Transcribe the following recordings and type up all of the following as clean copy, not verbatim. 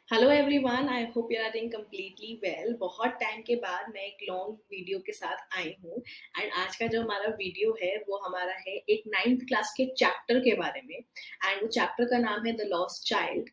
Hello everyone, I hope you are doing completely well. बहुत time के बाद मैं एक लॉन्ग वीडियो के साथ आई हूँ। एंड आज का जो हमारा वीडियो है वो हमारा है एक 9th क्लास के चैप्टर के बारे में। एंड वो चैप्टर का नाम है द लॉस्ट चाइल्ड।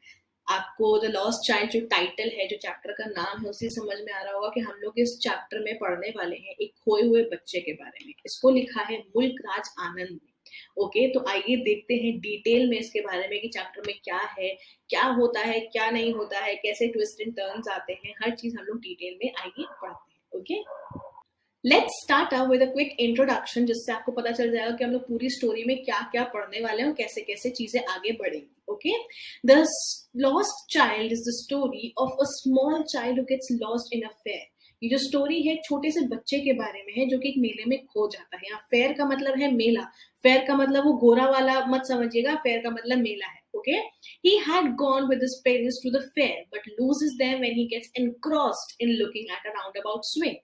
आपको द लॉस्ट चाइल्ड जो टाइटल है, जो चैप्टर का नाम है, उससे समझ में आ रहा होगा कि हम लोग इस चैप्टर में पढ़ने वाले हैं एक खोए हुए बच्चे के बारे में। इसको लिखा है मुल्क राज आनंद ने। ओके, तो आइए देखते हैं डिटेल में इसके बारे में कि चैप्टर में क्या है, क्या होता है, क्या नहीं होता है, कैसे ट्विस्ट एंड टर्न्स आते हैं। हर चीज हम लोग डिटेल में आइए पढ़ते हैं। Okay, let's start up with a quick introduction, जिससे आपको पता चल जाएगा कि हम लोग पूरी स्टोरी में क्या क्या पढ़ने वाले हैं और कैसे कैसे चीजें आगे बढ़ेंगी। Okay, the lost child is the story of a small child who gets lost in a fair. ये जो स्टोरी है छोटे से बच्चे के बारे में है जो कि एक मेले में खो जाता है। यहाँ फेयर का मतलब है मेला। फेयर का मतलब वो गोरा वाला मत समझिएगा, फेयर का मतलब मेला है। Okay, he had gone with his parents to the fair but loses them when he gets engrossed in looking at a roundabout swing.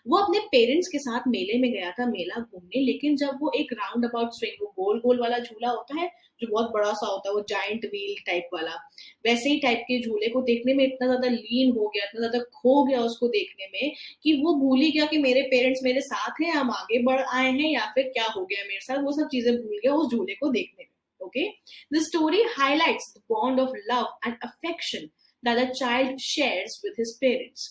वो अपने पेरेंट्स के साथ मेले में गया था मेला घूमने, लेकिन जब वो एक राउंड अबाउट स्विंग, वो गोल गोल वाला झूला होता है जो बहुत बड़ा सा होता है, वो जायंट व्हील टाइप वाला, वैसे ही टाइप के झूले को देखने में इतना ज्यादा लीन हो गया, इतना ज्यादा खो गया उसको देखने में कि वो भूल ही गया कि मेरे पेरेंट्स मेरे साथ हैं, हम आगे बढ़ आए हैं, या फिर क्या हो गया मेरे साथ। वो सब चीजें भूल गया उस झूले को देखने में। Okay, the story highlights the bond of love and affection that a child shares with his parents.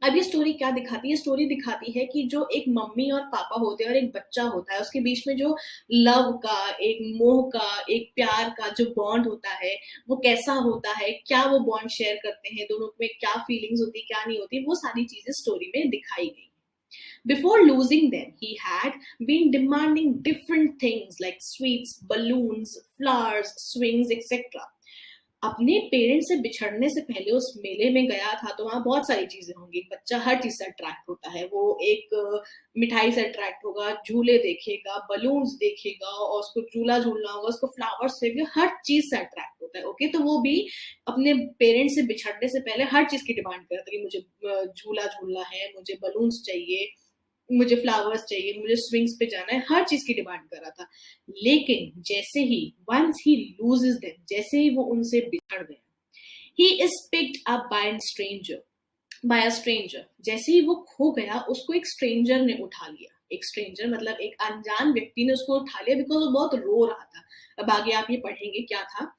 अब ये स्टोरी क्या दिखाती है? स्टोरी दिखाती है कि जो एक मम्मी और पापा होते हैं और एक बच्चा होता है, उसके बीच में जो लव का, एक मोह का, एक प्यार का जो बॉन्ड होता है, वो कैसा होता है, क्या वो बॉन्ड शेयर करते हैं, दोनों में क्या फीलिंग्स होती, क्या नहीं होती, वो सारी चीजें स्टोरी में दिखाई गई। Before losing them, he had been demanding different things like sweets, balloons, flowers, swings, etc. अपने पेरेंट्स से बिछड़ने से पहले उस मेले में गया था तो वहां बहुत सारी चीजें होंगी। बच्चा हर चीज से अट्रैक्ट होता है। वो एक मिठाई से अट्रैक्ट होगा, झूले देखेगा, बलून्स देखेगा, और उसको झूला झूलना होगा, उसको फ्लावर्स देखेगा, हर चीज से अट्रैक्ट होता है। ओके, तो वो भी अपने पेरेंट्स से बिछड़ने से पहले हर चीज की डिमांड करता है कि मुझे झूला झूलना है, मुझे बलून्स चाहिए, मुझे फ्लावर्स चाहिए, मुझे स्विंग्स पे जाना है, हर चीज की डिमांड कर रहा था। लेकिन जैसे ही वंस ही लूजेस देम, जैसे ही वो उनसे बिछड़ गया, he is picked up by a stranger. जैसे ही वो खो गया, उसको एक स्ट्रेंजर ने उठा लिया। एक स्ट्रेंजर मतलब एक अनजान व्यक्ति ने उसको उठा लिया, बिकॉज वो बहुत रो रहा था। अब आगे आप ये पढ़ेंगे क्या था।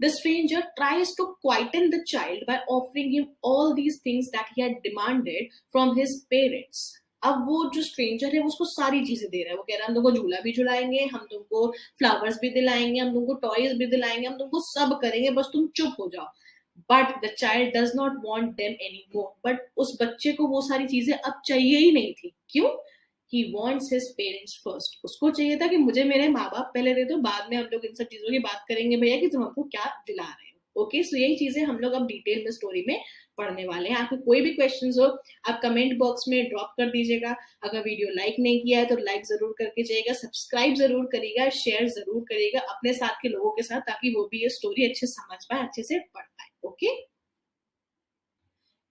The stranger tries to quieten the child by offering him all these things that he had demanded from his parents. अब वो जो स्ट्रेंजर है वो उसको सारी चीजें दे रहा है। वो कह रहा है हम तुमको झूला भी झुलाएंगे, हम तुमको फ्लावर्स भी दिलाएंगे, हम तुमको टॉयज भी दिलाएंगे, हम तुमको सब करेंगे, बस तुम चुप हो जाओ। But the child does not want them any more. But उस बच्चे को वो सारी चीजें अब चाहिए ही नहीं थी। क्यों? He wants his parents first. उसको चाहिए था कि मुझे मेरे माँ बाप पहले दे दो, बाद में हम लोग इन सब चीजों की बात करेंगे भैया कि तुम हमको क्या दिला रहे हो। ओके, सो यही चीजें हम लोग अब डिटेल में स्टोरी में पढ़ने वाले हैं। आपको कोई भी क्वेश्चन हो, आप कमेंट बॉक्स में ड्रॉप कर दीजिएगा। अगर वीडियो लाइक नहीं किया है तो लाइक जरूर करके जाइएगा, सब्सक्राइब जरूर करिएगा, शेयर जरूर करिएगा अपने साथ के लोगों के साथ, ताकि वो भी ये स्टोरी अच्छे समझ पाए, अच्छे से पढ़ पाए। Okay,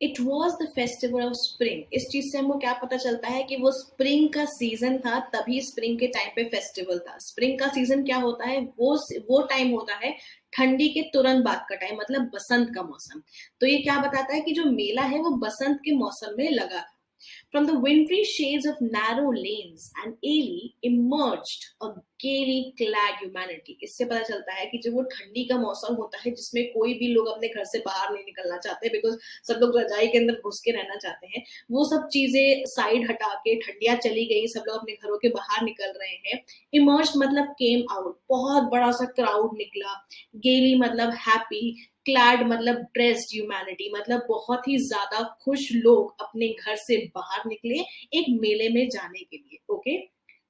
it was the festival of spring. इस चीज से हमको क्या पता चलता है कि वो स्प्रिंग का सीजन था, तभी स्प्रिंग के टाइम पे फेस्टिवल था। स्प्रिंग का सीजन क्या होता है? वो टाइम होता है ठंडी के तुरंत बाद का टाइम, मतलब बसंत का मौसम। तो ये क्या बताता है कि जो मेला है वो बसंत के मौसम में लगा था। From the wintry shades of narrow lanes, an alley emerged a gaily clad humanity. इससे पता चलता है कि जब वो ठंडी का मौसम होता है, जिसमें कोई भी लोग अपने घर से बाहर नहीं निकलना चाहते, बिकॉज सब लोग रजाई के अंदर घुस के रहना चाहते हैं, वो सब चीजें साइड हटा के ठंडियां चली गई, सब लोग अपने घरों के बाहर निकल रहे हैं। इमर्ज मतलब केम आउट, बहुत बड़ा सा क्राउड निकला। गेली मतलब हैप्पी, क्लैड मतलब ड्रेस्ड ह्यूमैनिटी, मतलब बहुत ही ज्यादा खुश लोग अपने घर से बाहर निकले एक मेले में जाने के लिए। Okay,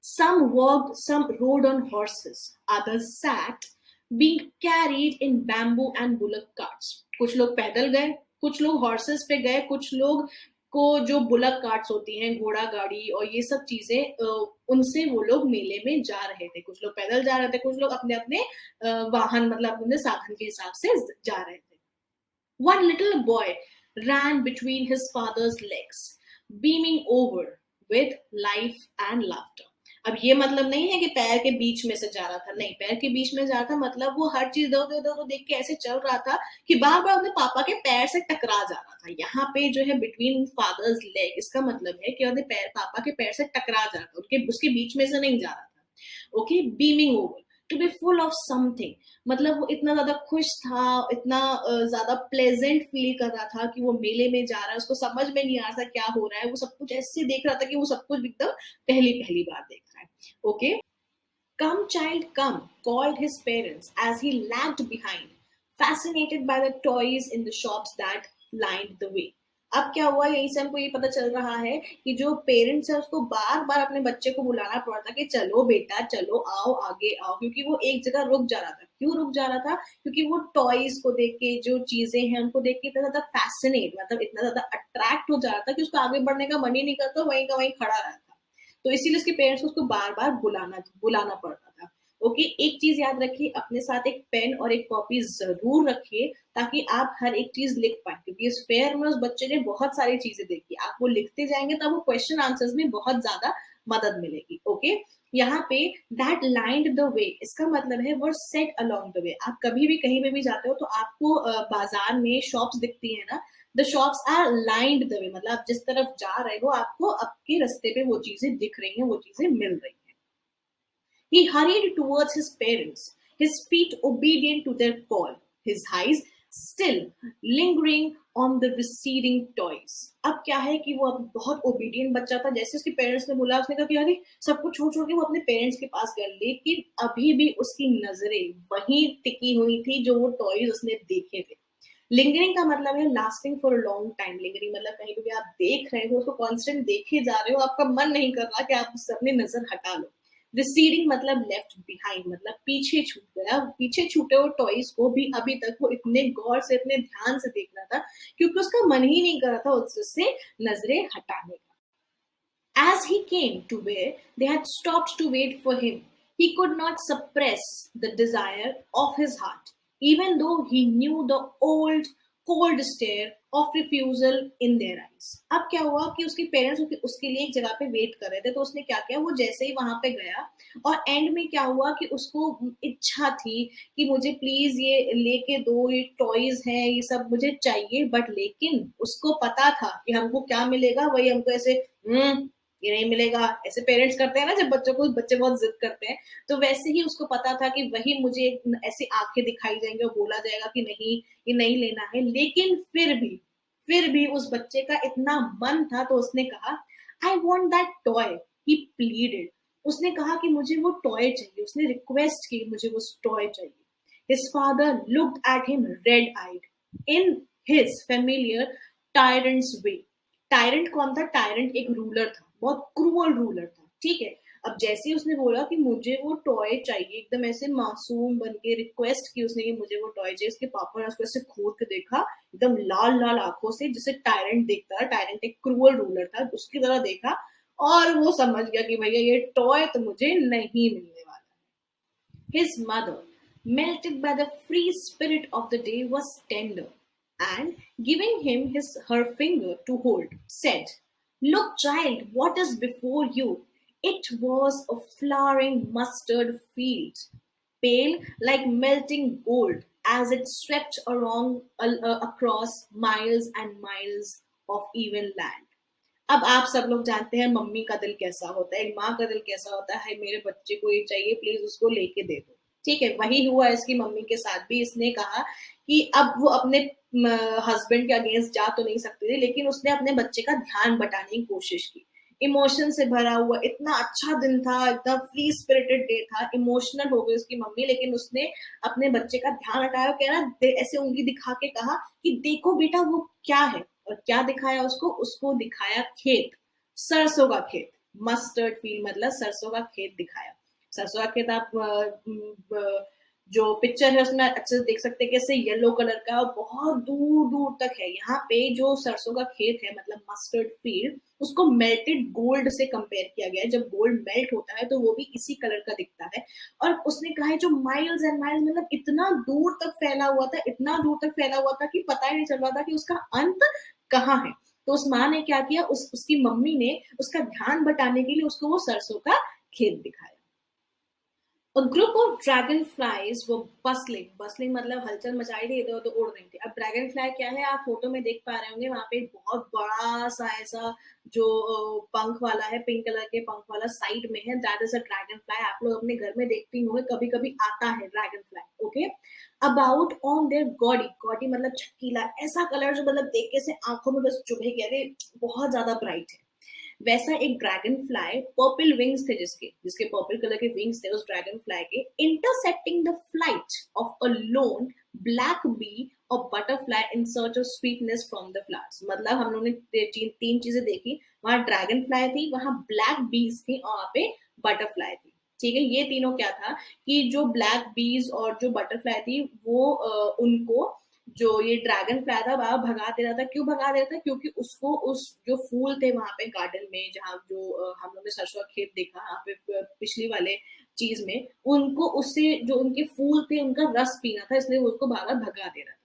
some walked, some rode on horses, others sat, being carried in bamboo and bullock carts. कुछ लोग पैदल गए, कुछ लोग हॉर्सेस पे गए, कुछ लोग को जो बुलक कार्ट्स होती हैं, घोड़ा गाड़ी और ये सब चीजें, उनसे वो लोग मेले में जा रहे थे। कुछ लोग पैदल जा रहे थे, कुछ लोग अपने अपने वाहन मतलब अपने साधन के हिसाब से जा रहे थे। One little boy ran between his father's legs, beaming over with life and laughter. अब ये मतलब नहीं है कि पैर के बीच में से जा रहा था, नहीं, पैर के बीच में जा रहा था मतलब वो हर चीज इधर उधर उधर देख के ऐसे चल रहा था कि बार बार अपने पापा के पैर से टकरा जा रहा था। यहाँ पे जो है बिटवीन फादर्स लेग, इसका मतलब है कि अपने पैर, पापा के पैर से टकरा जा रहा था, उनके उसके बीच में से नहीं जा रहा था। Okay, beaming over, to be full of something, मतलब वो इतना ज्यादा खुश था, इतना ज्यादा प्लेजेंट फील कर रहा था कि वो मेले में जा रहा है, उसको समझ में नहीं आ रहा था क्या हो रहा है, वो सब कुछ ऐसे देख रहा था कि वो सब कुछ एकदम पहली पहली बार देख रहा है। Okay, come child come, called his parents as he lagged behind, fascinated by the toys in the shops that lined the way. अब क्या हुआ, यहीं से हमको ये पता चल रहा है कि जो पेरेंट्स है उसको बार बार अपने बच्चे को बुलाना पड़ा था कि चलो बेटा चलो, आओ आगे आओ, क्योंकि वो एक जगह रुक जा रहा था। क्यों रुक जा रहा था? क्योंकि वो टॉयज को देख के, जो चीजें हैं उनको देख के इतना ज्यादा फैसिनेट, मतलब इतना ज्यादा अट्रैक्ट हो जा रहा था कि उसको आगे बढ़ने का मन ही नहीं करता, वहीं का वहीं खड़ा रहता। तो इसीलिए उसके पेरेंट्स को उसको बार बार बुलाना पड़ता था। ओके, एक चीज याद रखिए, अपने साथ एक पेन और एक कॉपी जरूर रखिए ताकि आप हर एक चीज लिख पाए, क्योंकि इस फेयर में उस बच्चे ने बहुत सारी चीजें देखी, आप वो लिखते जाएंगे तब वो क्वेश्चन आंसर्स में बहुत ज्यादा मदद मिलेगी। ओके, यहाँ पे दैट लाइंड द वे, इसका मतलब है वो सेट अलोंग द वे। आप कभी भी कहीं पे भी जाते हो तो आपको बाजार में शॉप्स दिखती है ना, the shops are lined the way, मतलब आप जिस तरफ जा रहे हो आपको आपके रास्ते पे वो चीजें दिख रही हैं, वो चीजें मिल रही हैं। He hurried towards his parents, his feet obedient to their call, his eyes still lingering on the receding toys. अब क्या है कि वो अब बहुत ओबीडियंट बच्चा था, जैसे उसके पेरेंट्स ने बोला उसने कहा कि अरे सब कुछ छोड़ छोड़ के वो अपने पेरेंट्स के पास गया, लेकिन अभी भी उसकी नजरें वहीं टिकी हुई थी जो वो टॉयज उसने देखे थे। लिंगरिंग का मतलब है lasting for a long time. Lingering मतलब कहीं पे भी आप देख रहे हो, उसको कांस्टेंट देखे जा रहे हो, आपका मन नहीं कर रहा कि आप उससे अपनी नजर हटा लो। रिसीडिंग मतलब लेफ्ट बिहाइंड, मतलब पीछे छूट गया। पीछे छूटे हुए टॉयज को भी अभी तक वो इतने गौर से, इतने ध्यान से देख रहा था क्योंकि उसका मन ही नहीं कर रहा था उससे नजरें हटाने का। As he came to where they had stopped to wait for him, he could not suppress the desire of his heart, even though he knew the old cold stare of refusal in their eyes. अब क्या हुआ कि उसके parents उसके लिए एक जगह पे वेट कर रहे थे, तो उसने क्या किया, वो जैसे ही वहां पे गया और एंड में क्या हुआ कि उसको इच्छा थी कि मुझे प्लीज ये लेके दो, ये टॉयज हैं, ये सब मुझे चाहिए, बट लेकिन उसको पता था कि हमको क्या मिलेगा, वही हमको ऐसे ये नहीं मिलेगा, ऐसे पेरेंट्स करते हैं ना जब बच्चों को, बच्चे बहुत जिद करते हैं, तो वैसे ही उसको पता था कि वही मुझे ऐसे आंखें दिखाई जाएंगे और बोला जाएगा कि नहीं ये नहीं लेना है। लेकिन फिर भी उस बच्चे का इतना मन था तो उसने कहा I want that toy, he pleaded. उसने कहा कि मुझे वो टॉय चाहिए, उसने रिक्वेस्ट की मुझे वो टॉय चाहिए। His father looked at him red eyed in his familiar tyrant's way. Tyrant कौन था? टायरेंट एक रूलर था, बहुत क्रूअल रूलर था, ठीक है। अब जैसे ही उसने बोला कि मुझे वो टॉय चाहिए, एकदम ऐसे मासूम बन के रिक्वेस्ट की उसने कि मुझे वो टॉय चाहिए, उसके पापा ने उसको ऐसे खोद के देखा, एकदम लाल लाल आंखों से, जिसे टायरेंट देखता है, टायरेंट एक क्रूअल रूलर था, उसकी तरह देखा और वो समझ गया कि भैया ये टॉय तो मुझे नहीं मिलने वाला। His mother, melted by the free spirit of the day, was tender, and giving him her finger to hold, said, look, child, what is before you? It was a flowering mustard field, pale like melting gold, as it swept across miles and miles of even land. अब आप सब लोग जानते हैं mummy का दिल कैसा होता है, एक माँ का दिल कैसा होता है, मेरे बच्चे को ये चाहिए, प्लीज उसको लेके दे दो। ठीक है, वही हुआ इसकी मम्मी के साथ भी। इसने कहा कि अब वो अपने हस्बैंड के अगेंस्ट जा तो नहीं सकती थी, लेकिन उसने अपने बच्चे का ध्यान बटाने की कोशिश की। इमोशन से भरा हुआ इतना अच्छा दिन था, एकदम फ्री स्पिरिटेड डे था, इमोशनल हो गई उसकी मम्मी, लेकिन उसने अपने बच्चे का ध्यान हटाया, कह रहा ऐसे उंगली दिखा के कहा कि देखो बेटा वो क्या है। और क्या दिखाया उसको? उसको दिखाया खेत, सरसों का खेत। मस्टर्ड फील्ड मतलब सरसों का खेत दिखाया। सरसों का खेत आप जो पिक्चर है उसमें अच्छे से देख सकते हैं, कैसे येलो कलर का और बहुत दूर दूर तक है। यहाँ पे जो सरसों का खेत है मतलब मस्टर्ड फील्ड, उसको मेल्टेड गोल्ड से कंपेयर किया गया है। जब गोल्ड मेल्ट होता है तो वो भी इसी कलर का दिखता है। और उसने कहा है जो माइल्स एंड माइल्स, मतलब इतना दूर तक फैला हुआ था, इतना दूर तक फैला हुआ था कि पता ही नहीं चल रहा था कि उसका अंत कहाँ है। तो उस माँ ने क्या किया, उसकी मम्मी ने उसका ध्यान बटाने के लिए उसको वो सरसों का खेत दिखाया। A group of dragonflies were bustling. Bustling मतलब हलचल मचाई थी, इधर उधर उड़ रही थी। अब ड्रैगन फ्लाई क्या है, आप फोटो में देख पा रहे होंगे, वहां पे एक बहुत बड़ा सा ऐसा जो पंख वाला है, पिंक कलर के पंख वाला साइड में है, that is a dragon fly. आप लोग अपने घर में देखते होंगे, कभी कभी आता है dragon fly. Okay, about on their gaudy, gaudy मतलब चटकीला ऐसा कलर जो मतलब देख के से आंखों में बस चुभे गया, अरे बहुत ज्यादा ब्राइट है। वैसा एक ड्रैगन फ्लाई, पर्पल विंग्स थे जिसके जिसके पर्पल कलर के विंग्स थे उस ड्रैगन फ्लाई के, intersecting the flight of a lone black bee और butterfly in search of sweetness from the flowers. मतलब हम लोगों ने तीन चीजें देखी, वहां ड्रैगन फ्लाई थी, वहां ब्लैक बीज थी और वहां पे बटरफ्लाई थी। ठीक है, ये तीनों क्या था कि जो ब्लैक बीज और जो बटरफ्लाई थी वो उनको जो ये ड्रैगन फ्लाई था वह भगा दे रहा था। क्यों भगा दे रहा था? क्योंकि उसको उस जो फूल थे वहां पे गार्डन में, जहाँ जो हम लोग ने सरसों का खेत देखा यहाँ पे पिछली वाले चीज में, उनको उससे जो उनके फूल थे उनका रस पीना था, इसलिए वो उसको बार बार भगा दे रहा था।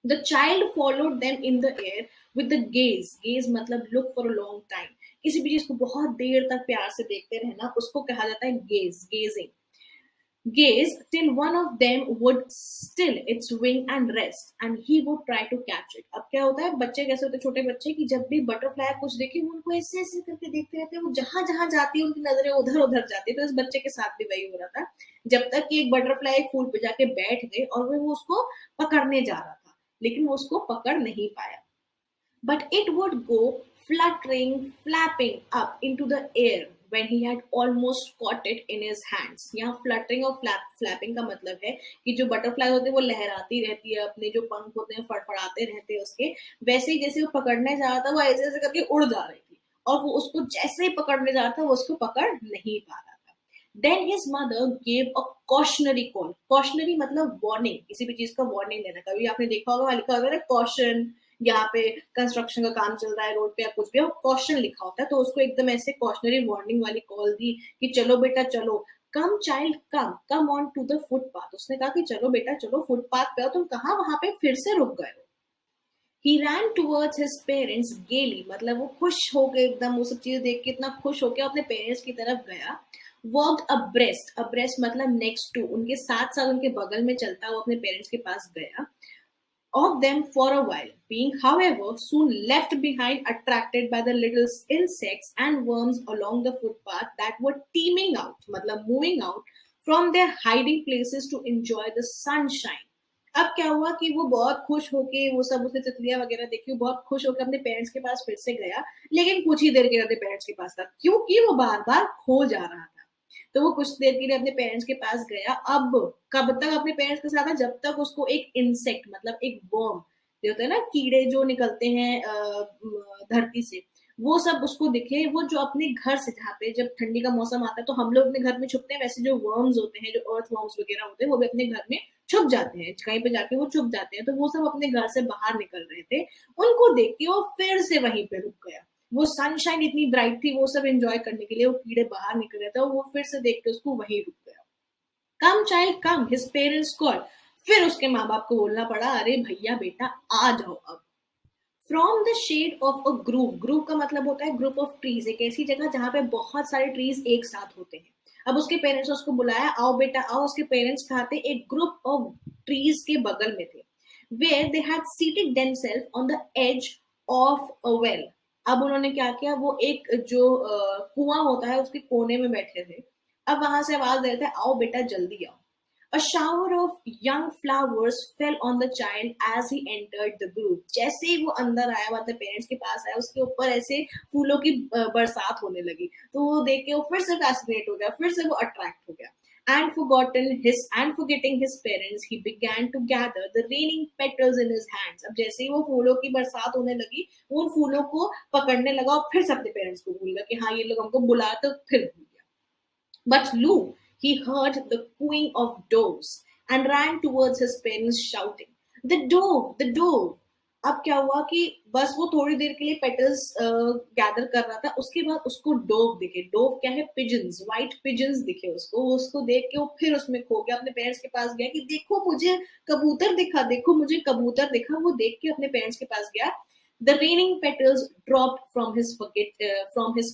The child followed them in the air with the gaze. Gaze मतलब look for a long time. किसी भी चीज को बहुत देर तक प्यार से देखते रहना, उसको कहा जाता है gaze, gazing. Gaze till one of them would still its wing and rest, and he would try to catch it. अब क्या होता है, बच्चे कैसे होते हैं, छोटे बच्चे की जब भी बटरफ्लाई कुछ देखे वो उनको ऐसे ऐसे करके देखते रहते हैं, वो जहां जहां जाती है उनकी नजरें उधर उधर जाती है। तो इस बच्चे के साथ भी वही हो रहा था, जब तक कि एक बटरफ्लाई एक फूल पे जाके बैठ गई और वो उसको पकड़ने जा रहा था, लेकिन वो उसको पकड़ नहीं पाया। But it would go fluttering, flapping up into the air when he had almost caught it in his hands. यहाँ fluttering और flapping का मतलब है कि जो बटरफ्लाई होते हैं वो लहराती रहती है, अपने जो पंख होते हैं फड़फड़ाते रहते हैं उसके, वैसे ही जैसे वो पकड़ने जा रहा था वो ऐसे ऐसे करके उड़ जा रही थी, और वो उसको जैसे ही पकड़ने जा रहा था वो उसको पकड़ नहीं पा रहा था। Then his mother gave a cautionary call. Cautionary मतलब वार्निंग, किसी भी चीज का वार्निंग देना। कभी आपने देखा होगा वहां लिखा होगा ना कॉशन, यहाँ पे कंस्ट्रक्शन का काम चल रहा है रोड पे या कुछ भी, और कॉशन लिखा होता है, तो उसको एकदम ऐसे कॉशनरी वार्निंग वाली कॉल दी कि चलो बेटा चलो, come child come, come on to the footpath. उसने कहा कि चलो बेटा चलो फुटपाथ पे आओ, तुम कहाँ वहां पे फिर से रुक गए हो। He ran towards his parents gaily, मतलब वो खुश हो गए एकदम, वो सब चीजें देख के इतना खुश हो गया, अपने पेरेंट्स की तरफ गया। Walked abreast, abreast मतलब next to, उनके साथ साथ उनके बगल में चलता वो अपने पेरेंट्स के पास गया of them for a while, being, however, soon left behind, attracted by the little insects and worms along the footpath that were teeming out, मतलब moving out from their hiding places to enjoy the sunshine. अब क्या हुआ कि वो बहुत खुश होके, वो सब उसने तितलियां वगैरह देखी, वो बहुत खुश होकर अपने पेरेंट्स के पास फिर से गया, लेकिन कुछ ही देर के लिए अपने पेरेंट्स के पास था, क्योंकि वो बार बार खो जा रहा था। तो वो कुछ देर के लिए अपने पेरेंट्स के पास गया। अब कब तक अपने पेरेंट्स के साथ था? जब तक उसको एक इंसेक्ट मतलब एक वर्म, जो होता है ना कीड़े जो निकलते हैं धरती से, वो सब उसको दिखे। वो जो अपने घर से, जहाँ पे जब ठंडी का मौसम आता है तो हम लोग अपने घर में छुपते हैं, वैसे जो वर्म्स होते हैं, जो अर्थ वर्म्स वगैरह होते हैं, वो भी अपने घर में छुप जाते हैं, कहीं पे जाके वो छुप जाते हैं। तो वो सब अपने घर से बाहर निकल रहे थे, उनको देख के वो फिर से वहीं पे रुक गया। वो सनशाइन इतनी ब्राइट थी, वो सब एंजॉय करने के लिए वो कीड़े बाहर निकल रहे थे, और वो फिर से देख के उसको वहीं रुक गया। कम चाइल्ड कम, हिज पेरेंट्स कॉल्ड। फिर उसके माँ बाप को बोलना पड़ा, अरे भैया बेटा आ जाओ अब। From the shade of a grove, grove का मतलब होता है ग्रुप ऑफ ट्रीज, एक ऐसी जगह जहां पे बहुत सारे ट्रीज एक साथ होते हैं। अब उसके पेरेंट्स ने उसको बुलाया, आओ बेटा आओ। उसके पेरेंट्स कहाँ थे? एक ग्रुप ऑफ ट्रीज के बगल में थे, where they had seated themselves on the edge of a well. अब उन्होंने क्या किया, वो एक जो कुआं होता है उसके कोने में बैठे थे। अब वहां से आवाज दे रहे थे, आओ बेटा जल्दी आओ। A shower of young flowers fell on the child as he entered the group. जैसे ही वो अंदर आया, मतलब पेरेंट्स के पास आया, उसके ऊपर ऐसे फूलों की बरसात होने लगी। तो वो देख के वो फिर से फैसिनेट हो गया, फिर से वो अट्रैक्ट हो गया। And forgetting his parents, he began to gather the raining petals in his hands. अब जैसे ही वो फूलों की बरसात होने लगी, उन फूलों को पकड़ने लगा और फिर से अपने पेरेंट्स को भूल गया कि हाँ ये लोग हमको बुलाए, तो फिर भूल गया। But Lou, he heard the cooing of doves and ran towards his parents shouting, "The dove, the dove!" अब क्या हुआ कि बस वो थोड़ी देर के लिए पेटल्स गैदर कर रहा था, उसके बाद उसको डोव दिखे। डोव क्या है? पिजन्स, व्हाइट पिजन्स दिखे उसको। उसको देख के वो फिर उसमें खो गया, अपने पेरेंट्स के पास गया कि देखो मुझे कबूतर दिखा, देखो मुझे कबूतर दिखा। वो देख के अपने पेरेंट्स के पास गया। The raining petals dropped from his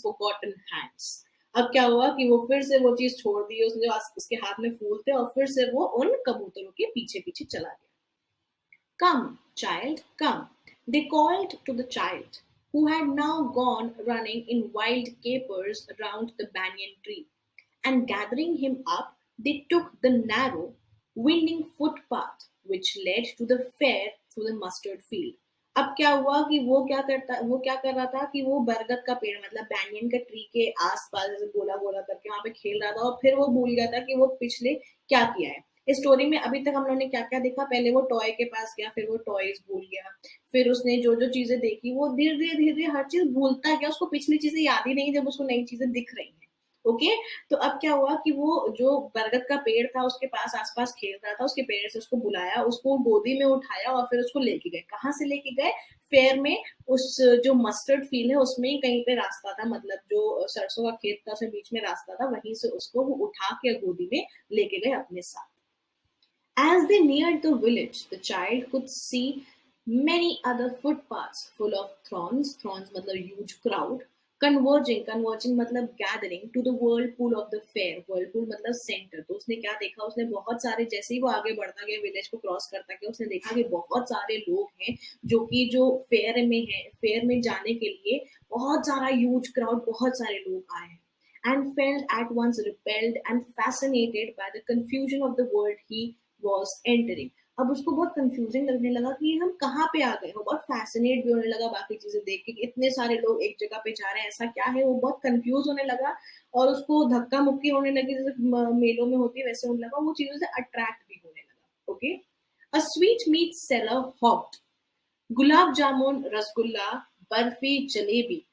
forgotten hands. अब क्या हुआ कि वो फिर से वो चीज छोड़ दी उसने, जो उसके हाथ में फूल थे, और फिर से वो उन कबूतरों के पीछे पीछे चला गया। Come, child, come, they called to the child, who had now gone running in wild capers round the banyan tree. And gathering him up, they took the narrow, winding footpath which led to the fair through the mustard field. अब क्या हुआ कि वो क्या कर रहा था कि वो बरगद का पेड़ मतलब बैंगन का ट्री के आसपास जैसे गोला गोला करके वहां पे खेल रहा था, और फिर वो भूल गया था कि वो पिछले क्या किया है। इस स्टोरी में अभी तक हम लोगों ने क्या क्या देखा, पहले वो टॉय के पास गया, फिर वो टॉयज भूल गया, फिर उसने जो जो चीजें देखी वो धीरे धीरे हर चीज भूलता गया, उसको पिछली चीजें याद ही नहीं जब उसको नई चीजें दिख रही हैं। ओके, तो अब क्या हुआ कि वो जो बरगद का पेड़ था उसके पास आसपास खेल रहा था, उसके पेड़ से उसको बुलाया, उसको गोदी में उठाया और फिर उसको लेके गए। कहाँ से लेके गए? फेयर में, उस जो मस्टर्ड फील्ड है उसमें ही कहीं पे रास्ता था, मतलब जो सरसों का खेत था उसमें बीच में रास्ता था, वहीं से उसको वो उठा के गोदी में लेके गए अपने साथ। As they neared the village, the child could see many other footpaths full of throngs, throngs मतलब huge crowd, converging मतलब gathering to the whirlpool of the fair, whirlpool मतलब center। तो उसने क्या देखा, उसने बहुत सारे, जैसे ही वो आगे बढ़ता गया विलेज को क्रॉस करता गया, उसने देखा कि बहुत सारे लोग हैं जो फेयर में है, फेयर में जाने के लिए बहुत सारा ह्यूज क्राउड, बहुत सारे लोग आए हैं। And felt at once repelled and fascinated by the confusion of the world he was entering। अब उसको बहुत कंफ्यूजिंग लगने लगा कि हम कहाँ पे आ गए हो, बहुत फैसिनेट भी होने लगा बाकी चीजें देख के कि इतने सारे लोग एक जगह पे जा रहे हैं, ऐसा क्या है, वो बहुत कंफ्यूज होने लगा, और उसको धक्का मुक्की होने लगी जैसे मेलों में होती है वैसे होने लगा, वो चीजों से अट्रैक्ट भी होने लगा। Okay, a sweet meat seller hopped, gulab jamun, rasgulla, barfi, jalebi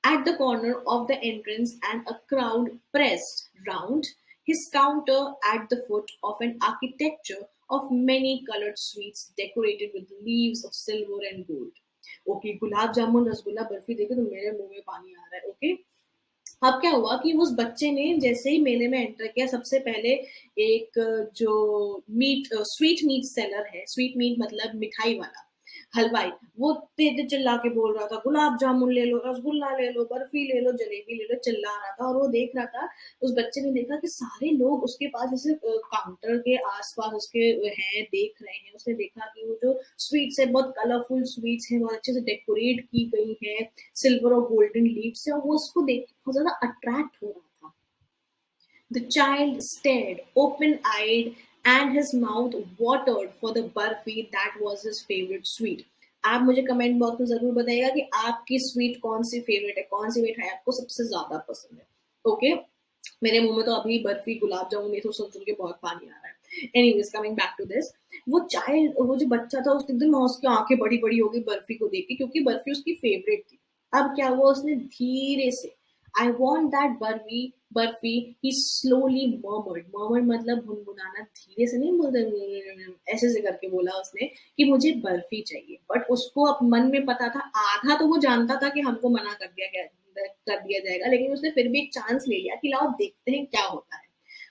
at the corner of the entrance, and a crowd pressed round his counter at the foot of an architecture of many colored sweets decorated with leaves of silver and gold। Okay, gulab jamun, rasgulla, barfi देखे तो मेरे मुंह में पानी आ रहा है। Okay, अब क्या हुआ कि उस बच्चे ने जैसे ही मेले में एंटर किया, सबसे पहले एक जो स्वीट मीट सेलर है, स्वीट मीट मतलब मिठाई वाला हलवाई, वो तेज चिल्ला के बोल रहा था गुलाब जामुन ले लो, रसगुल्ला ले लो, बर्फी ले लो, जलेबी ले लो, चिल्ला रहा था, और वो देख रहा था। उस बच्चे ने देखा कि सारे लोग उसके पास जैसे काउंटर के आसपास उसके हैं, देख रहे हैं। उसने देखा कि वो जो स्वीट्स है बहुत कलरफुल स्वीट्स हैं, बहुत अच्छे से डेकोरेट की गई है सिल्वर और गोल्डन लीफ से, और वो उसको देख के बहुत ज्यादा अट्रैक्ट हो रहा था। The child stared open eyed, and his mouth watered for the barfi that was his favorite sweet। आप मुझे कमेंट बॉक्स में जरूर बताइएगा कि आपकी स्वीट कौन सी फेवरेट है, कौन सी मिठाई आपको सबसे ज्यादा पसंद है। ओके, मेरे मुंह में तो अभी बर्फी गुलाब जामुन ये तो सुन के बहुत पानी आ रहा है। Anyways, coming back to this, वो जो बच्चा था उसके एकदम उसकी आंखें बड़ी बड़ी हो गई बर्फी को देख के, क्योंकि बर्फी उसकी फेवरेट थी। अब क्या हुआ, उसने धीरे से I want that barfi he slowly murmured मतलब गुनगुनाना, धीरे से नहीं बोलते, ऐसे से करके बोला उसने कि मुझे बर्फी चाहिए। बट उसको अब मन में पता था, आधा तो वो जानता था कि हमको मना कर दिया जाएगा, लेकिन उसने फिर भी एक चांस ले लिया कि लाओ देखते हैं क्या होता है।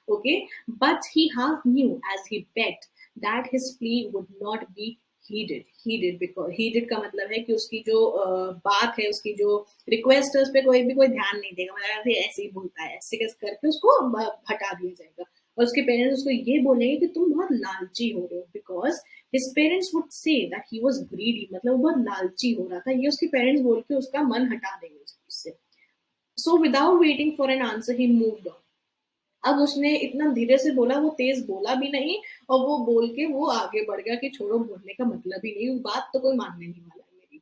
Okay, but he half knew as he bet that his plea would not be heeded because heeded का मतलब है कि उसकी जो बात है, उसकी जो रिक्वेस्ट है, उस पर कोई ध्यान नहीं देगा, मतलब ऐसे ही बोलता है, ऐसे कैसे करके उसको हटा दिया जाएगा। और उसके पेरेंट्स उसको ये बोलेंगे कि तुम बहुत लालची हो रहे हो, because his parents would say that he was greedy, मतलब वो बहुत लालची हो रहा था, ये उसके पेरेंट्स बोल के उसका मन हटा देंगे उस चीज से। So without waiting for an answer he moved on. अब उसने इतना धीरे से बोला, वो तेज बोला भी नहीं, और वो बोल के वो आगे बढ़ गया कि छोड़ो, बोलने का मतलब ही नहीं, बात तो कोई मानने नहीं वाला है मेरी।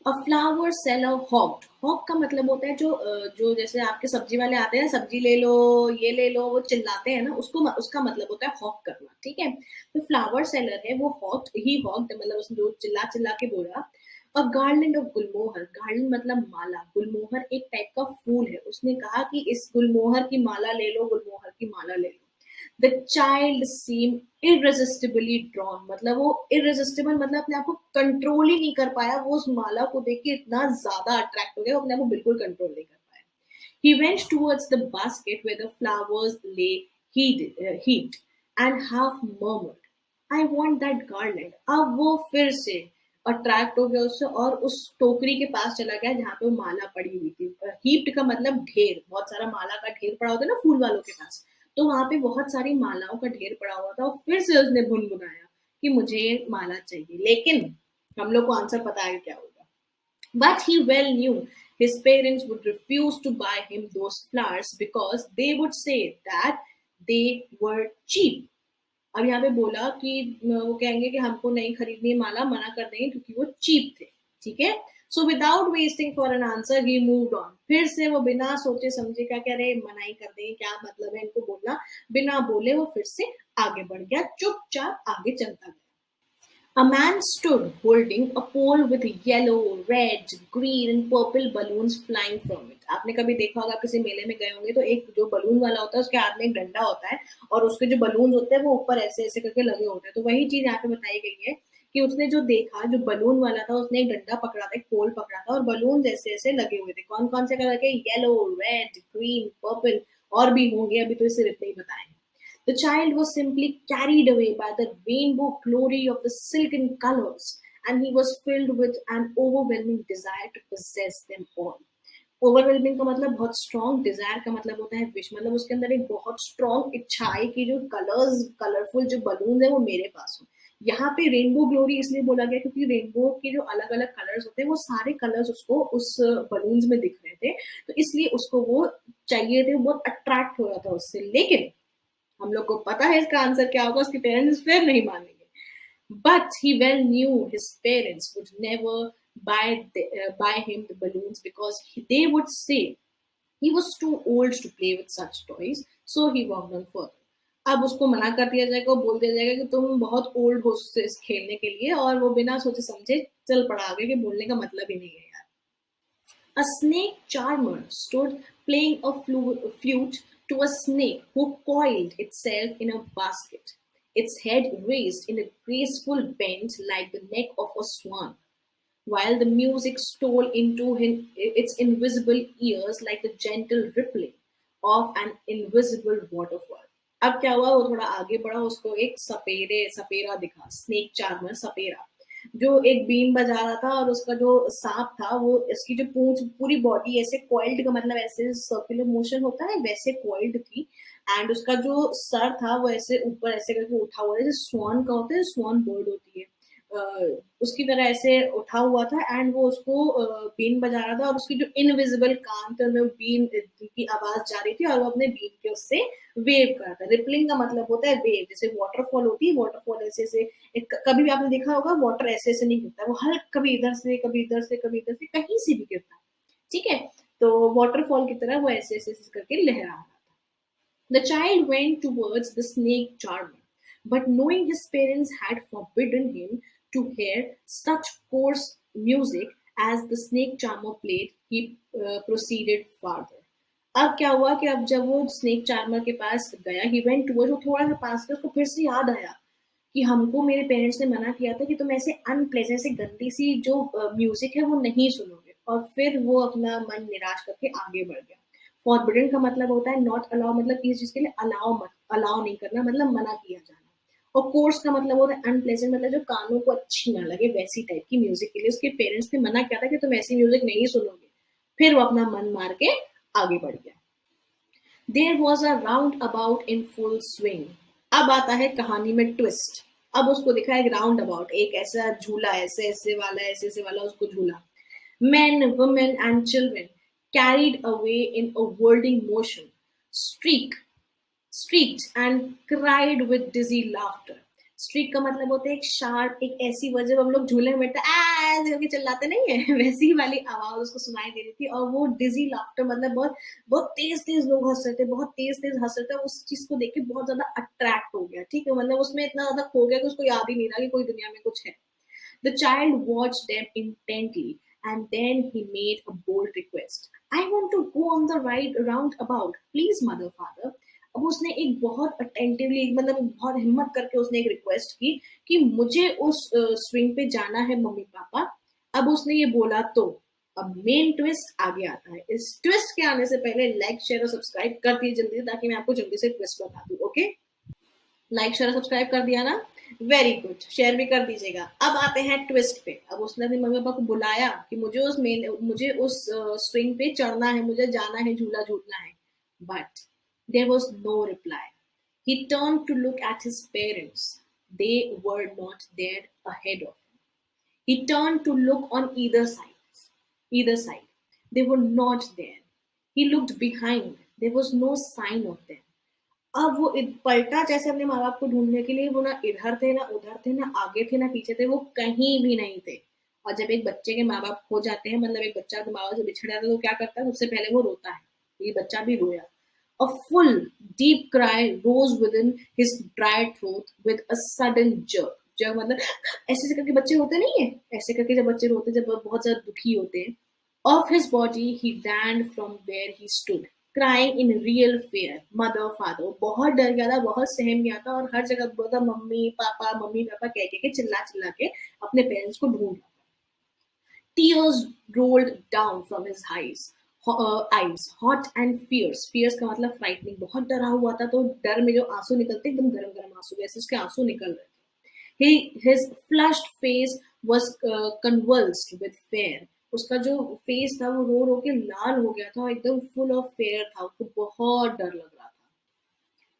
अ फ्लावर सेलर हॉक्ड, हॉक का मतलब होता है जो जैसे आपके सब्जी वाले आते हैं, सब्जी ले लो, ये ले लो, वो चिल्लाते हैं ना, उसका मतलब होता है हॉक करना। ठीक है, तो फ्लावर सेलर है वो हॉक्ड मतलब उसने जो चिल्ला चिल्ला के बोला। अ गार्लैंड ऑफ गुलमोहर, गार्लैंड मतलब माला, गुलमोहर एक टाइप का फूल है, उसने कहा कि इस गुलमोहर की माला ले लो, गुलमोहर की माला ले लो। द चाइल्ड सीम इरेसिस्टिबली ड्रॉन, मतलब वो इरेसिस्टिबल मतलब अपने आप को कंट्रोल ही नहीं कर पाया, वो उस माला को देख के इतना ज्यादा अट्रैक्ट हो गया, वो अपने आप को बिल्कुल कंट्रोल नहीं कर पाया। He went towards the basket where the flowers lay heaped and half murmured, I want that garland। अब वो फिर से अट्रैक्ट हो गया उससे और उस टोकरी के पास चला गया जहाँ पे वो माला पड़ी हुई थी। हीप्ड का मतलब ढेर, बहुत सारा माला का ढेर पड़ा होता है ना फूल वालों के पास, तो वहां पे बहुत सारी मालाओं का ढेर पड़ा हुआ था और फिर से उसने गुनगुनाया कि मुझे माला चाहिए। लेकिन हम लोग को आंसर पता है क्या होगा। But he well knew his parents would refuse to buy him those flowers because they would say that they were cheap. अब यहाँ पे बोला कि वो कहेंगे कि हमको नहीं खरीदनी है माला, मना कर देंगे क्योंकि वो चीप थे। ठीक है, so without wasting for an answer he moved on. फिर से वो बिना सोचे समझे क्या कह रहे, मनाई कर देंगे, क्या मतलब है इनको बोलना, बिना बोले वो फिर से आगे बढ़ गया, चुपचाप आगे चलता गया। A man stood holding a pole with yellow, red, green and purple balloons flying from it. आपने कभी देखा होगा, किसी मेले में गए होंगे तो एक जो बलून वाला होता है उसके हाथ में एक डंडा होता है और उसके जो बलून होते हैं वो ऊपर ऐसे ऐसे करके लगे होते हैं। तो वही चीज यहाँ पे बताई गई है कि उसने जो देखा, जो बलून वाला था, उसने एक डंडा पकड़ा था, एक पोल पकड़ा था और बलून जैसे ऐसे लगे हुए थे। कौन कौन से कलर के? येलो, रेड, ग्रीन, पर्पल, और भी होंगे, अभी तो सिर्फ इतने ही बताए हैं। The child was simply carried away by the rainbow glory of the silken colors, and he was filled with an overwhelming desire to possess them all. Overwhelming का मतलब बहुत स्ट्रॉन्ग, डिजायर का मतलब होता है विश, मतलब उसके अंदर एक बहुत स्ट्रॉन्ग इच्छा है कि जो कलर्स, कलरफुल जो बलून है वो मेरे पास हो। यहाँ पे रेनबो ग्लोरी इसलिए बोला गया क्योंकि रेनबो के जो अलग अलग कलर्स होते हैं वो सारे कलर्स उसको उस बलून्स में दिख रहे थे, तो इसलिए उसको वो चाहिए थे, बहुत अट्रैक्ट हो रहा था उससे। लेकिन हम लोग को पता है इसका आंसर क्या होगा, उसके पेरेंट्स फिर नहीं मानेंगे। But he well knew his parents would never buy him the balloons because they would say he was too old to play with such toys, so he walked on further. अब उसको मना कर दिया जाएगा, बोल दिया जाएगा कि तुम बहुत ओल्ड हो इस खेलने के लिए, और वो बिना सोचे समझे चल पड़ा आगे, कि बोलने का मतलब ही नहीं है यार। A snake charmer stood playing a flute to a snake who coiled itself in a basket, its head raised in a graceful bend like the neck of a swan, while the music stole into its invisible ears like the gentle rippling of an invisible waterfall. अब क्या हुआ, वो थोड़ा आगे बढ़ा, उसको एक सपेरा दिखा, स्नेक चार्मर सपेरा, जो एक बीन बजा रहा था और उसका जो सांप था वो, इसकी जो पूंछ, पूरी बॉडी ऐसे कॉइल्ड का मतलब ऐसे सर्कुलर मोशन होता है वैसे कॉइल्ड थी, एंड उसका जो सर था वो ऐसे ऊपर ऐसे करके उठा हुआ है, जैसे स्वान का होता है, स्वान बर्ड होती है, उसकी तरह ऐसे उठा हुआ था, एंड वो उसको बीन बजा रहा था और उसकी जो इनविजिबल कान थे उनमें बीन की आवाज जा रही थी और वो अपने बीन के उससे वेव कर रहा था। रिपलिंग का मतलब होता है वेव, जैसे वाटरफॉल होती है, वाटरफॉल ऐसे ऐसे कभी भी आपने देखा होगा वाटर ऐसे ऐसे नहीं गिरता, वो हल्का कभी इधर से कभी इधर से कभी इधर से कहीं से भी गिरता है। ठीक है, तो वाटरफॉल की तरह वो ऐसे ऐसे करके लहरा रहा था। The child went towards the snake charmer, but knowing his parents had forbidden him to hear such coarse music as the snake charmer played, he proceeded farther. अब क्या हुआ कि अब जब वो स्नेक चार्मर के पास गया, ही वेंट टुवर्ड्स, वो थोड़ा सा पास गया, उसको फिर से याद आया कि हमको मेरे पेरेंट्स ने मना किया था कि तुम ऐसे अनप्लेजेंट से गंदी सी जो म्यूजिक है वो नहीं सुनोगे, और फिर वो अपना मन निराश करके आगे बढ़ गया। फॉरबिडन का मतलब होता है नॉट अलाउ, मतलब किसी चीज के लिए अलाउ मत, अलाउ नहीं करना, मतलब मना किया जाना। और कोर्स का मतलब होता है अनप्लेजेंट, मतलब जो कानों को अच्छी ना लगे वैसी टाइप की म्यूजिक के लिए उसके पेरेंट्स ने मना किया था कि तुम ऐसी म्यूजिक नहीं सुनोगे। फिर वो अपना मन मार के आगे बढ़ गया। There was a roundabout in full swing. अब आता है कहानी में ट्विस्ट। अब उसको दिखा एक राउंड अबाउट, एक ऐसा झूला, ऐसे ऐसे वाला, ऐसे ऐसे वाला उसको झूला। Men, women, and children carried away in a whirling motion, streak, streaked and cried with dizzy laughter. Streak का मतलब होता है एक शार्प, एक ऐसी वजह, जब हम लोग झूले में बैठते ऐसे करके चिल्लाते नहीं है वैसी वाली आवाज उसको सुनाई दे रही थी, और वो डिजी लाफ्टर मतलब बहुत बहुत तेज तेज लोग हंस रहे थे, बहुत तेज तेज हंस रहे थे। उस चीज को देख के बहुत ज्यादा अट्रैक्ट हो गया, ठीक है, मतलब उसमें इतना ज्यादा खो गया कि उसको याद ही नहीं रहा कि कोई दुनिया में कुछ है। The child watched them intently, and then he made a bold request. I want to go on the ride roundabout. Please, mother, father. अब उसने एक बहुत अटेंटिवली, मतलब बहुत हिम्मत करके उसने एक रिक्वेस्ट की कि मुझे उस स्विंग पे जाना है मम्मी पापा। अब उसने ये बोला तो अब मेन ट्विस्ट आगे आता है। इस ट्विस्ट के आने से पहले लाइक शेयर और सब्सक्राइब कर दिए जल्दी, ताकि मैं आपको जल्दी से ट्विस्ट बता दूं। ओके, लाइक शेयर सब्सक्राइब कर दिया ना? वेरी गुड, शेयर भी कर दीजिएगा। अब आते हैं ट्विस्ट पे। अब उसने अपनी मम्मी पापा को बुलाया कि मुझे उस स्विंग पे चढ़ना है, मुझे जाना है, झूला झूलना है। But there was no reply. He turn to look at his parents. They were not there ahead of him. He turned to look on either side. They were not there. He looked behind. There was no sign of them. अब वो पलटा जैसे अपने माँ बाप को ढूंढने के लिए, वो ना इधर थे ना उधर थे, ना आगे थे ना पीछे थे, वो कहीं भी नहीं थे। और जब एक बच्चे के माँ बाप खो जाते हैं, मतलब एक बच्चा अपने माँ बाप से बिछड़ जाता है, तो क्या करता है? सबसे पहले वो रोता है। ये बच्चा भी रोया। A full deep cry rose within his dry throat with a sudden jerk. जब मतलब ऐसे ऐसे करके बच्चे होते नहीं है, ऐसे करके जब बच्चे रोते, जब बहुत ज्यादा दुखी होते हैं। Of his body he ran from where he stood, crying in real fear. Mother, father, बहुत डर गया था, बहुत सहम गया था, और हर जगह बोलता मम्मी पापा कह के चिल्ला चिल्ला के अपने पेरेंट्स को ढूंढ रहा था। Tears rolled down from his eyes, hot and fierce. Fierce का मतलब frightening, बहुत डरा हुआ था, तो डर में जो आंसू निकलते एकदम गरम गरम आंसू, वैसे उसके आंसू निकल रहे थे। His flushed face was convulsed with fear. उसका जो फेस था वो रो रो के लाल हो गया था, एकदम फुल ऑफ फेयर था, उसको बहुत डर लग रहा था।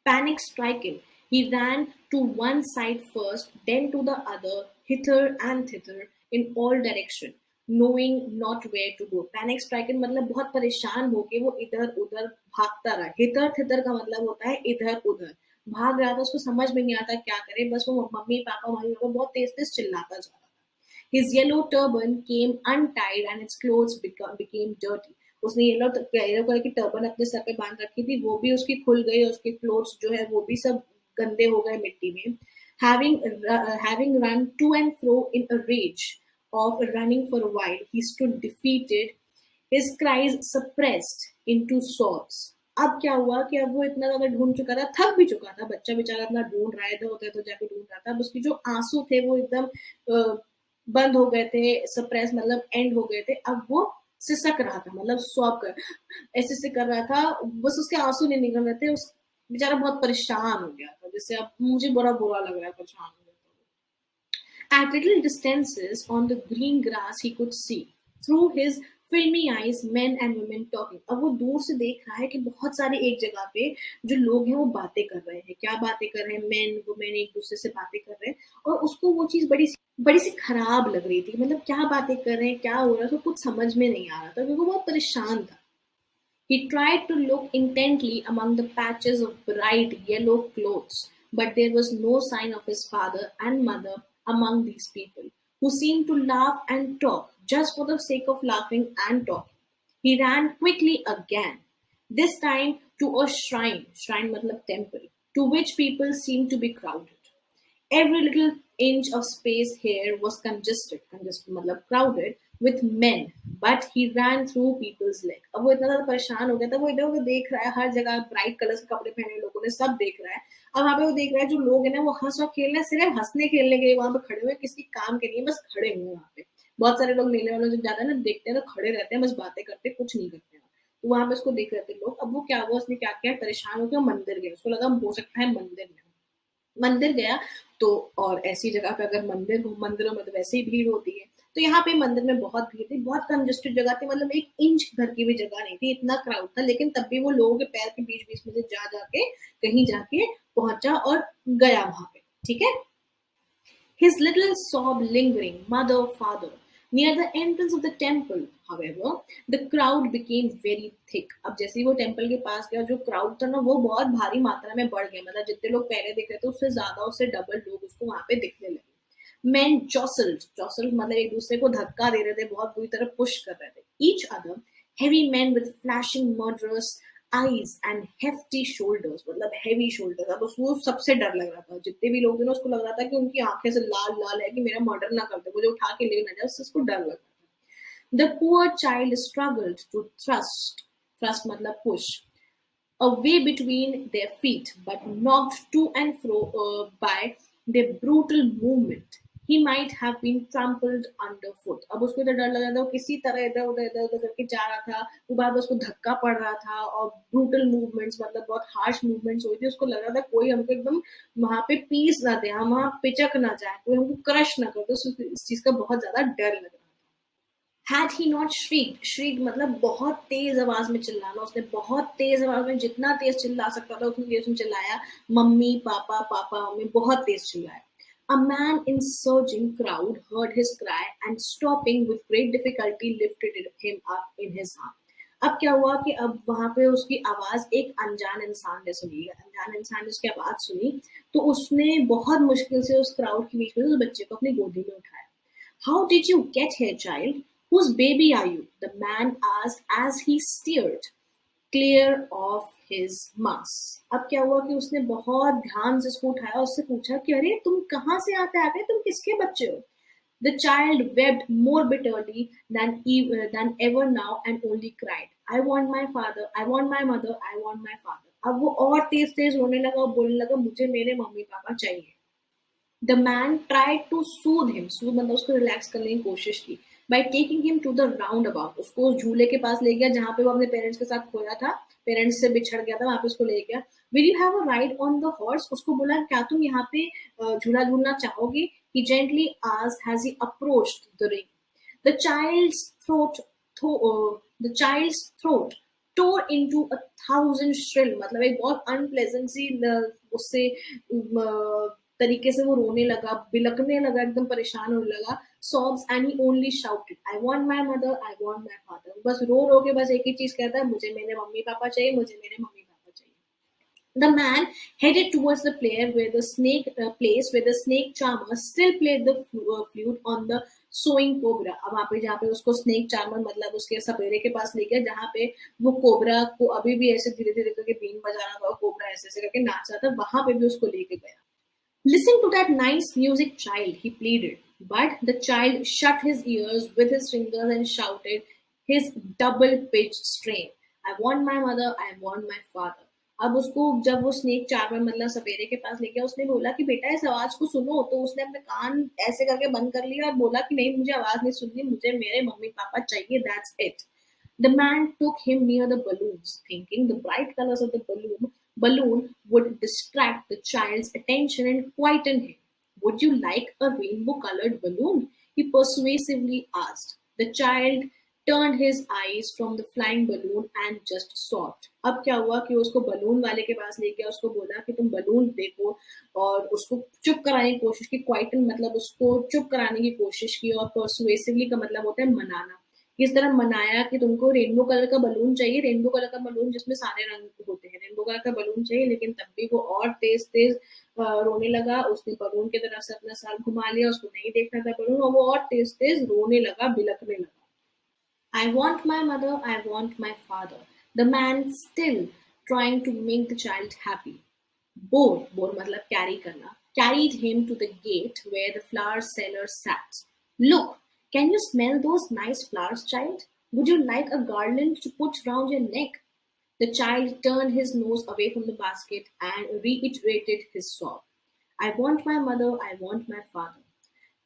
Panic stricken, he ran to one side first, then to the other, hither and thither, in all direction, knowing not where to go. Panic stricken मतलब बहुत परेशान होके वो इधर उधर भागता रहा। हितर थितर का मतलब होता है इधर उधर भाग रहा था, उसको समझ में नहीं आता क्या करे, बस वो मम्मी पापा बहुत तेज तेज चिल्लाता जा रहा था। His yellow turban came untied and its clothes became dirty. उसने येलो कलर की टर्बन अपने सर पे बांध रखी थी, वो भी उसकी खुल गई, और उसके क्लोथ्स जो है वो भी सब गंदे हो गए मिट्टी में। Having run to and fro in a rage of running for a while, he stood defeated, his cries suppressed into sobs. अब क्या हुआ कि अब वो इतना ज्यादा ढूंढ चुका था, थक भी चुका था, बच्चा बेचारा अपना ढूंढ रहा है, इधर उधर तो जाके ढूंढ रहा था। अब उसकी जो आंसू थे वो एकदम बंद हो गए थे, सप्रेस मतलब एंड हो गए थे। अब वो सिसक रहा था, मतलब सॉब कर ऐसे से कर रहा था, बस उसके आंसू नहीं निकल रहे थे। उस बेचारा बहुत परेशान हो गया था, जिससे अब मुझे बड़ा बुरा लग रहा है, परेशान हो गया था। At little distances on the green grass he could see through his filmy eyes men and women talking. अब वो दूर से देख रहा है कि बहुत सारे एक जगह पे जो लोग हैं वो बातें कर रहे हैं। क्या बातें कर रहे हैं? मेन वुमेन एक दूसरे से बातें कर रहे हैं, और उसको वो चीज बड़ी सी खराब लग रही थी। मतलब क्या बातें कर रहे हैं, क्या हो रहा था, कुछ समझ में नहीं आ रहा था, क्योंकि वो बहुत परेशान था। He tried to look intently among the patches of bright yellow clothes, but there was no sign of his father and mother among these people, who seemed to laugh and talk just for the sake of laughing and talking. He ran quickly again, this time to a shrine matlab temple, to which people seemed to be crowded. Every little inch of space here was congested मतलब crowded with men, but he ran through people's leg. अब वो इतना ज़्यादा परेशान हो गया था, वो इधर उधर देख रहा है, हर जगह ब्राइट कलर्स के कपड़े पहने लोगों ने, सब देख रहा है। अब वहाँ पे वो देख रहा है जो लोग हैं ना, वो हंस और खेल रहे हैं, सिर्फ हंसने खेलने के लिए वहाँ पे खड़े हुए हैं, किसी काम के नहीं, बस खड़े हुए हैं वहाँ पे। बहुत सारे लोग मेले वालों जब जाते हैं ना, देखते हैं तो खड़े रहते हैं, बस बातें करते, कुछ नहीं करते हैं। तो वहाँ पे उसको देख रहे थे लोग। अब वो क्या हुआ, उसने क्या किया, परेशान होकर मंदिर गया, उसको लगा हो सकता है मंदिर में। मंदिर गया तो, और ऐसी जगह पे अगर मंदिर हो, मंदिरों में तो वैसे ही भीड़ होती है, तो यहाँ पे मंदिर में बहुत भीड़ थी, बहुत कंजेस्टेड जगह थी, मतलब एक इंच भर की भी जगह नहीं थी, इतना क्राउड था। लेकिन तब भी वो लोगों के पैर के बीच बीच में से जा जाके कहीं जाके पहुंचा और गया वहां पे। ठीक है। His little sob lingering, mother, father. Near the entrance of the temple, however, the crowd became very thick. अब जैसे ही वो टेम्पल के पास गया, जो क्राउड था ना वो बहुत भारी मात्रा में बढ़ गया, मतलब जितने लोग पहले दिख रहे थे उससे ज्यादा, उससे डबल लोग उसको वहां पे दिखने लगे। Men jostled मतलब एक दूसरे को धक्का दे रहे थे, बहुत बुरी तरह पुश कर रहे थे। Each other, heavy men with flashing murderous eyes and hefty shoulders, मतलब heavy shoulders। अब उसको सबसे डर लग रहा था, जितने भी लोग थे ना, उसको लग रहा था कि उनकी आंखें से लाल लाल है, कि मेरा मर्डर ना कर दे, मुझे उठा के ले ना जाए, उससे उसको डर लग रहा था। The poor child struggled to thrust मतलब push a way between their feet, but knocked to and fro by their brutal movement. he might have been trampled underfoot. अब उसको तो डर लग रहा था, वो किसी तरह इधर उधर करके जा रहा था, वो बार बार उसको धक्का पड़ रहा था और ब्रूटल मूवमेंट्स, मतलब बहुत हार्श मूवमेंट्स हुई थी। उसको लग रहा था कोई हमको एकदम वहां पे पीस ना दे, हम वहां पिचक ना जाए, कोई हमको क्रश ना कर, तो इस चीज का बहुत ज्यादा डर लग रहा था। Had he not shrieked मतलब बहुत तेज आवाज में चिल्लाना, उसने बहुत तेज आवाज में, जितना तेज चिल्ला सकता था उतनी तेज में चिल्लाया, मम्मी पापा पापा मम्मी, बहुत तेज चिल्लाया। A man in surging crowd heard his cry and stopping with great difficulty lifted him up in his arm. अब क्या हुआ कि अब वहां पे उसकी आवाज एक अनजान इंसान ने सुनी, अनजान इंसान ने उसकी आवाज सुनी, तो उसने बहुत मुश्किल से उस क्राउड के बीच में उस बच्चे को अपनी गोदी में उठाया। How did you get here, child? Whose baby are you? The man asked as he steered clear of his mask. अब क्या हुआ कि उसने बहुत ध्यान से उसको उठाया, उससे पूछा कि अरे तुम कहाँ से आते आते, तुम किसके बच्चे हो? The child wept more bitterly than ever now and only cried, I want my father, I want my mother, I want my father. अब वो और तेज तेज रोने लगा और बोलने लगा, मुझे मेरे मम्मी पापा चाहिए। The man tried to soothe him, soothe मतलब उसको रिलैक्स करने की कोशिश की, by taking him to the roundabout, उसको उस झूले के पास ले गया जहाँ पे वो अपने पेरेंट्स के साथ खोया था, पेरेंट्स से बिछड़ गया था, वहां पे उसको ले गया। Will you have a ride on the horse? उसको बोला क्या तुम यहाँ पे झूला झूलना चाहोगे? He gently asked as he approached the ring. The child's throat, the child's throat tore into a thousand shrill, मतलब एक बहुत अनप्लेजेंट सी उससे तरीके से वो रोने लगा, बिलकने लगा, एकदम परेशान होने लगा। sobs and he only shouted, I want my mother, I want my father. बस रो रो के बस एक ही चीज कहता है, मुझे मेरे मम्मी पापा चाहिए, मुझे मेरे मम्मी पापा चाहिए। The man headed towards the place where the snake charmer still played the flute on the sewing cobra. अब वहाँ पे जहाँ पे उसको snake charmer मतलब उसके सपेरे के पास ले गया, जहाँ पे वो कोबरा को अभी भी ऐसे धीरे धीरे करके बीन बजा रहा था, कोबरा ऐसे ऐसे करके नाच रहा था, वहां पे भी उसको लेके गया। Listen to that nice music, child, he pleaded. But the child shut his ears with his fingers and shouted his double pitched strain, I want my mother, I want my father. अब उसको जब वो snake charmer मतलब सपेरे के पास लेके उसने बोला कि बेटा इस आवाज को सुनो, तो उसने अपने कान ऐसे करके बंद कर लिया और बोला कि नहीं, मुझे आवाज नहीं सुननी, मुझे मेरे मम्मी पापा चाहिए, that's it. The man took him near the balloons, thinking the bright colors of the balloon would distract the child's attention and quieten him. Would you like a rainbow colored balloon? He persuasively asked. The child turned his eyes from the flying balloon and just sobbed. अब क्या हुआ कि उसको balloon वाले के पास ले गया, उसको बोला कि तुम बलून देखो, और उसको चुप कराने की कोशिश की। क्वाइटन मतलब उसको चुप कराने की कोशिश की, और परसुएसिवली का मतलब होता है मनाना। किस तरह मनाया कि तुमको रेनबो कलर का बलून चाहिए, रेनबो कलर का बलून जिसमें सारे रंग होते हैं, रेनबो कलर का बलून चाहिए, लेकिन तब भी वो और तेज तेज रोने लगा। उसने बलून की तरफ से अपना सर घुमा लिया, उसको नहीं देखना था बलून, और वो और तेज तेज रोने लगा, बिलकने लगा। I want my mother, I want my father. The man still trying to make the child happy. Bore मतलब carry करना, carried him to the gate where the flower seller sat. Look, can you smell those nice flowers, child? Would you like a garland to put round your neck? The child turned his nose away from the basket and reiterated his sob. I want my mother, I want my father.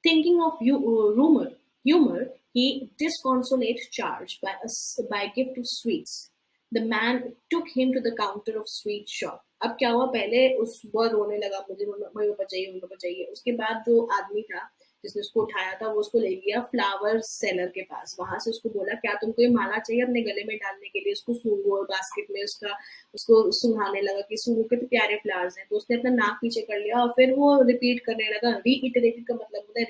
Thinking of humor, he disconsolate charged by a gift of sweets. The man took him to the counter of sweet shop. अब क्या हुआ, पहले उस वो रोने लगा, मुझे mummy papa चाहिए, मम्मी पापा चाहिए। उसके बाद जो आदमी था जिसने उसको उठाया था, वो उसको ले गया फ्लावर सेलर के पास। वहां से उसको बोला, क्या तुमको ये माला चाहिए अपने गले में डालने के लिए? उसको बास्केट में उसको सुंघाने लगा कि सूंघो कितने प्यारे फ्लावर्स हैं। तो उसने अपना नाक पीछे कर लिया और फिर वो रिपीट करने लगा। रीइटरेटेड का मतलब होता है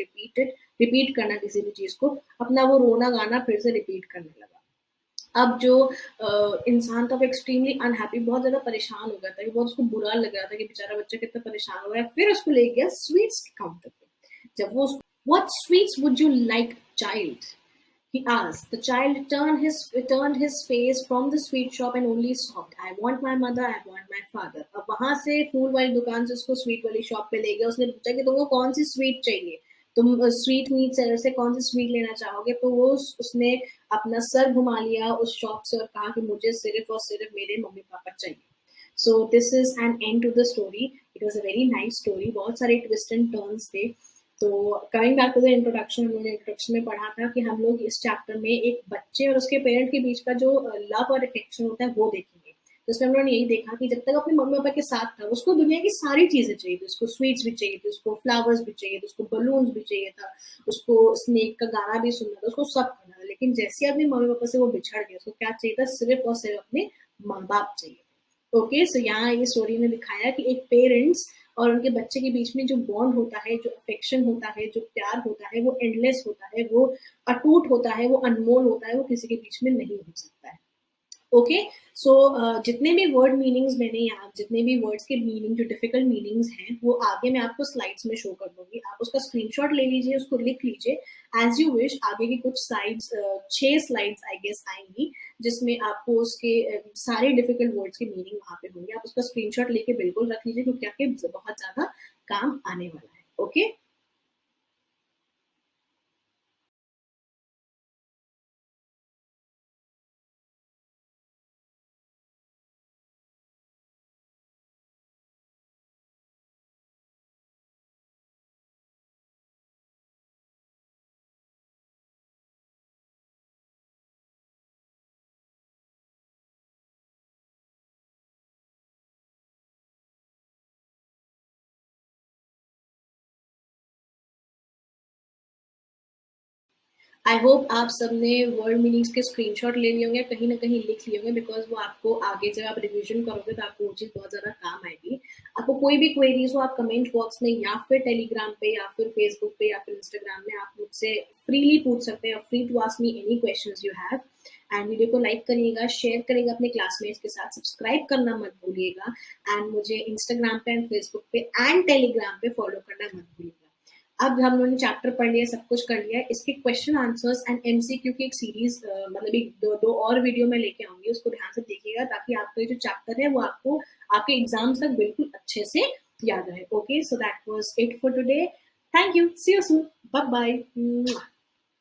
रिपीट करना किसी भी चीज को, अपना वो रोना गाना फिर से रिपीट करने लगा। अब जो इंसान था वो एक्सट्रीमली अनहैप्पी, बहुत ज्यादा परेशान हो गया था, कि बहुत उसको बुरा लग रहा था कि बेचारा बच्चा कितना परेशान हो रहा है। फिर उसको ले गया स्वीट्स के काउंटर पे। जब वो What sweets would you like, child? He asked. The child turned his face from the sweet shop and only sobbed. I want my mother, I want my father. अब वहां से फूल वाली दुकान से उसको स्वीट वाली शॉप पे ले गया। उसने पूछा कि तुमको कौन सी स्वीट चाहिए, तुम स्वीट मीट सेलर से कौन सी स्वीट लेना चाहोगे? तो वो उसने अपना सर घुमा लिया उस शॉप से और कहा कि मुझे सिर्फ और सिर्फ मेरे मम्मी पापा चाहिए। So this is an end to the story. It was a very nice story. बहुत सारे ट्विस्ट एंड टर्न्स थे। तो coming back to the introduction, हम लोगों ने इंट्रोडक्शन में पढ़ा था कि हम लोग इस चैप्टर में एक बच्चे और उसके पेरेंट के बीच का जो लव और अफेक्शन होता है वो देखेंगे। तो इसमें हम लोगों ने यही देखा कि जब तक अपने मम्मी पापा के साथ था, उसको दुनिया की सारी चीजें चाहिए थी। उसको स्वीट्स भी चाहिए थी, उसको फ्लावर्स भी चाहिए थे, उसको बलून्स भी चाहिए था, उसको स्नेक का गाना भी सुनना था, उसको सब करना था। लेकिन जैसे अपने मम्मी पापा से वो बिछड़ गया, उसको क्या चाहिए था? सिर्फ और सिर्फ अपने माँ बाप चाहिए। ओके, सो यहाँ ये स्टोरी में दिखाया कि एक पेरेंट्स और उनके बच्चे के बीच में जो बॉन्ड होता है, जो अफेक्शन होता है, जो प्यार होता है, वो एंडलेस होता है, वो अटूट होता है, वो अनमोल होता है, वो किसी के बीच में नहीं हो सकता है। ओके, सो जितने भी वर्ड मीनिंग्स मैंने यहाँ, जितने भी वर्ड्स के मीनिंग, जो डिफिकल्ट मीनिंग्स हैं, वो आगे मैं आपको स्लाइड्स में शो कर दूंगी। आप उसका स्क्रीनशॉट ले लीजिए, उसको लिख लीजिए एज यू विश। आगे की कुछ स्लाइड्स, 6 स्लाइड्स आई गेस आएंगी, जिसमें आपको उसके सारे डिफिकल्ट वर्ड्स के मीनिंग वहां पे होंगे। आप उसका स्क्रीनशॉट लेके बिल्कुल रख लीजिए, क्योंकि आपके बहुत ज्यादा काम आने वाला है। ओके, आई होप आप सबने वर्ड मीनिंग्स के स्क्रीनशॉट ले लिए होंगे, कहीं ना कहीं लिख लिए होंगे, बिकॉज वो आपको आगे जब आप रिवीजन करोगे तो आपको वो चीज़ बहुत ज़्यादा काम आएगी। आपको कोई भी क्वेरीज हो, आप कमेंट बॉक्स में या फिर टेलीग्राम पे या फिर फेसबुक पे या फिर इंस्टाग्राम में आप मुझसे फ्रीली पूछ सकते हैं। Free to ask me any questions you have. And video को लाइक करिएगा, शेयर करिएगा अपने क्लासमेट्स के साथ, सब्सक्राइब करना मत भूलिएगा। एंड मुझे इंस्टाग्राम पे एंड फेसबुक पे एंड टेलीग्राम पे फॉलो करना मत भूलिएगा। अब हम लोगों ने चैप्टर पढ़ लिया, सब कुछ कर लिया है। इसके क्वेश्चन आंसर्स एंड एमसीक्यू की एक सीरीज, मतलब एक दो और वीडियो में लेके आऊंगी, उसको ध्यान से देखिएगा, ताकि आपका ये जो चैप्टर है वो आपको आपके एग्जाम तक बिल्कुल अच्छे से याद रहे। Okay, so that was it for today. Thank you, see you soon, bye bye.